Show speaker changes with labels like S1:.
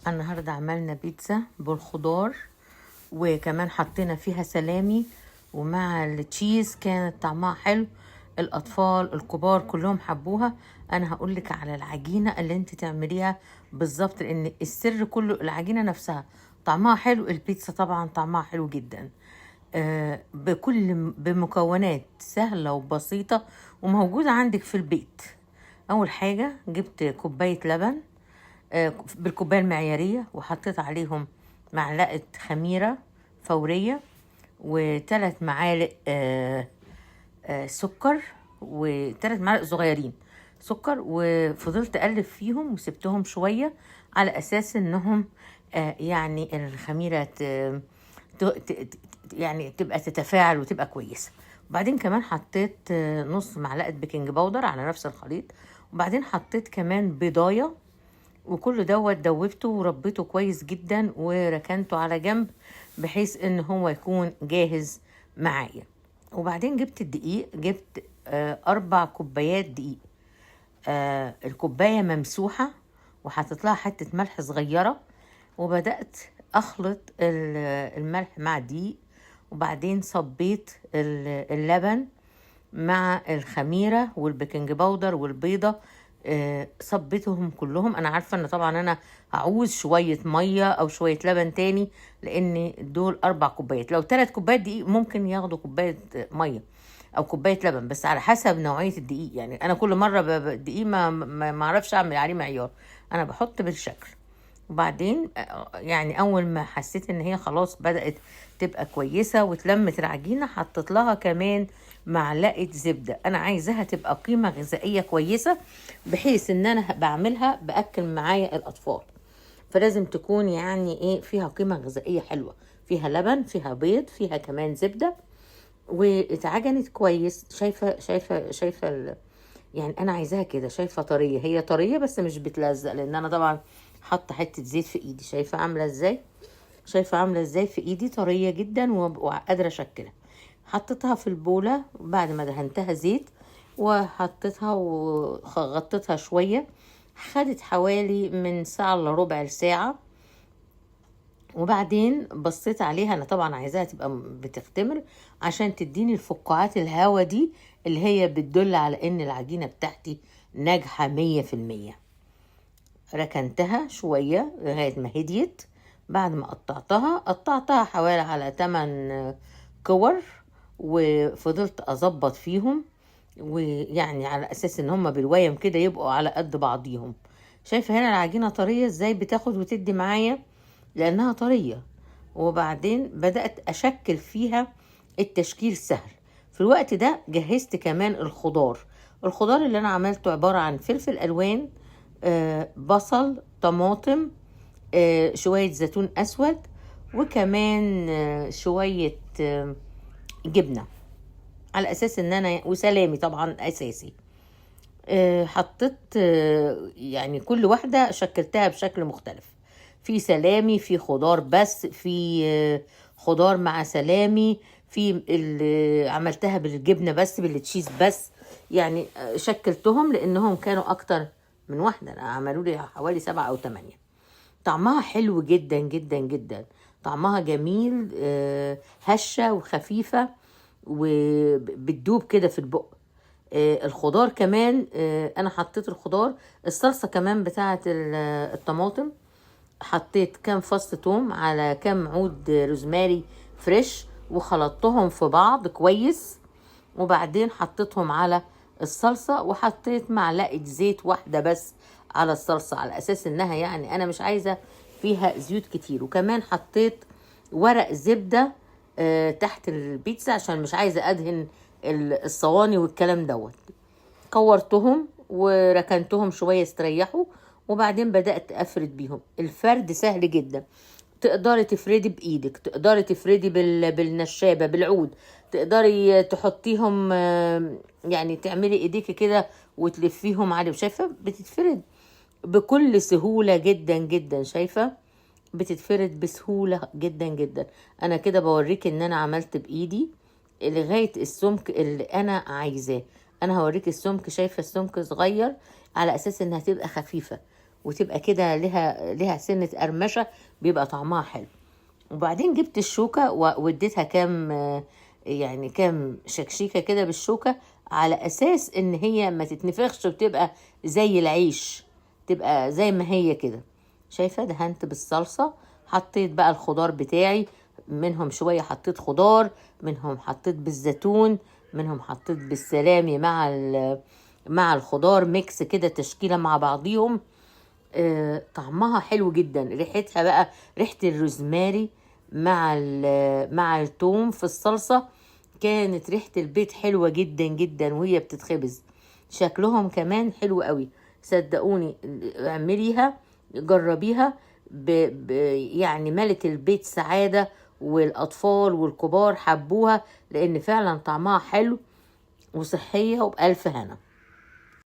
S1: النهاردة عملنا بيتزا بالخضار، وكمان حطينا فيها سلامي ومع التشيز. كانت طعمها حلو، الأطفال الكبار كلهم حبوها. أنا هقولك على العجينة اللي انت تعمليها بالظبط، لأن السر كله العجينة نفسها. طعمها حلو، البيتزا طبعا طعمها حلو جدا. بمكونات سهلة وبسيطة وموجودة عندك في البيت. أول حاجة جبت كوباية لبن بالكوباية المعيارية، وحطيت عليهم معلقة خميرة فورية وثلاث معالق سكر، وثلاث معالق صغيرين سكر، وفضلت أقلب فيهم وسبتهم شوية على أساس إنهم يعني الخميرة يعني تبقى تتفاعل وتبقى كويسة. وبعدين كمان حطيت نص معلقة بيكنج باودر على نفس الخليط، وبعدين حطيت كمان بيضاية، وكل دوبته وربيته كويس جدا وركنته على جنب بحيث ان هو يكون جاهز معايا. وبعدين جبت الدقيق، جبت 4 كوبايات دقيق. الكوباية ممسوحة وحطيت لها حتة ملح صغيرة، وبدأت أخلط الملح مع الدقيق، وبعدين صبيت اللبن مع الخميرة والبيكنج باودر والبيضة. صبيتهم كلهم. انا عارفة ان طبعا انا هعوز شوية مية او شوية لبن تاني، لان دول 4 كوبايات. لو 3 كوبايات دقيق ممكن ياخدوا كوباية مية او كوباية لبن، بس على حسب نوعية الدقيق. يعني انا كل مرة الدقيق ما اعرفش اعمل عليه معيار، انا بحط بالشكل. وبعدين يعني اول ما حسيت ان هي خلاص بدأت تبقى كويسة وتلمت العجينة، حطيت لها كمان معلقة زبدة. انا عايزاها تبقى قيمة غذائية كويسة، بحيث ان انا بعملها باكل معايا الاطفال، فلازم تكون يعني ايه فيها قيمة غذائية حلوة، فيها لبن، فيها بيض، فيها كمان زبدة، واتعجنت كويس. شايفة يعني انا عايزاها كده، شايفة طرية، هي طرية بس مش بتلزق، لان انا طبعا حاطة حتة زيت في ايدي. شايفة عاملة ازاي في ايدي، طرية جدا وقادرة اشكلها. حطيتها في البولة بعد ما دهنتها زيت، وحطيتها وغطيتها شوية. خدت حوالي من ساعة الا ربع ساعة. وبعدين بصيت عليها، انا طبعا عايزاها تبقى بتختمر عشان تديني الفقاعات الهوا دي اللي هي بتدل على ان العجينة بتاعتي ناجحة 100%. ركنتها شوية لغاية ما هديت. بعد ما قطعتها حوالي على 8 كور، وفضلت اظبط فيهم، ويعني على اساس ان هما بالويم كده يبقوا على قد بعضيهم. شايفة هنا العجينة طرية ازاي، بتاخد وتدي معايا لانها طرية. وبعدين بدأت اشكل فيها. التشكيل سهل. في الوقت ده جهزت كمان الخضار اللي انا عملته عبارة عن فلفل الوان، بصل، طماطم، شوية زيتون اسود، وكمان شوية جبنة، على اساس ان انا وسلامي طبعا اساسي. حطيت يعني كل واحدة شكلتها بشكل مختلف، في سلامي، في خضار بس، في خضار مع سلامي، في عملتها بالجبنة بس، بالتشيز بس. يعني شكلتهم لانهم كانوا اكتر من واحدة، عملوا لي حوالي 7 أو 8. طعمها حلو جدا جدا جدا، طعمها جميل، هشة وخفيفة وبتدوب كده في البق. الخضار كمان، انا حطيت الخضار، الصلصة كمان بتاعة الطماطم. حطيت كام فص توم على كام عود روزماري فريش، وخلطتهم في بعض كويس. وبعدين حطيتهم على الصلصة، وحطيت معلقة زيت واحدة بس على الصلصة، على اساس انها يعني انا مش عايزة فيها زيوت كتير. وكمان حطيت ورق زبدة تحت البيتزا عشان مش عايزة ادهن الصواني والكلام دوت. كورتهم وركنتهم شوية استريحوا، وبعدين بدأت افرد بيهم. الفرد سهل جدا، تقدري تفردي بايدك، تقدري تفردي بالنشابة بالعود، تقدري تحطيهم يعني تعملي ايديكي كده وتلفيهم عليه. شايفة بتتفرد بكل سهولة جدا جدا، شايفة بتتفرد بسهولة جدا جدا. انا كده بوريك ان انا عملت بايدي لغاية السمك اللي انا عايزاه. انا هوريك السمك، شايفة السمك صغير على اساس انها تبقى خفيفة، وتبقى كده لها سنة قرمشة، بيبقى طعمها حلو. وبعدين جبت الشوكة واديتها يعني كام شكشيكة كده بالشوكة، على أساس إن هي ما تتنفخش وتبقى زي العيش، تبقى زي ما هي كده. شايفة دهنت بالصلصة، حطيت بقى الخضار بتاعي، منهم شوية حطيت خضار، منهم حطيت بالزيتون، منهم حطيت بالسلامي مع الخضار، ميكس كده تشكيلة مع بعضيهم. طعمها حلو جدا. ريحتها بقى ريحة الروزماري مع الثوم في الصلصة، كانت ريحة البيت حلوة جدا جدا وهي بتتخبز. شكلهم كمان حلو قوي، صدقوني اعمليها جربيها. يعني ملت البيت سعادة، والأطفال والكبار حبوها، لأن فعلا طعمها حلو وصحية وبألف هنا.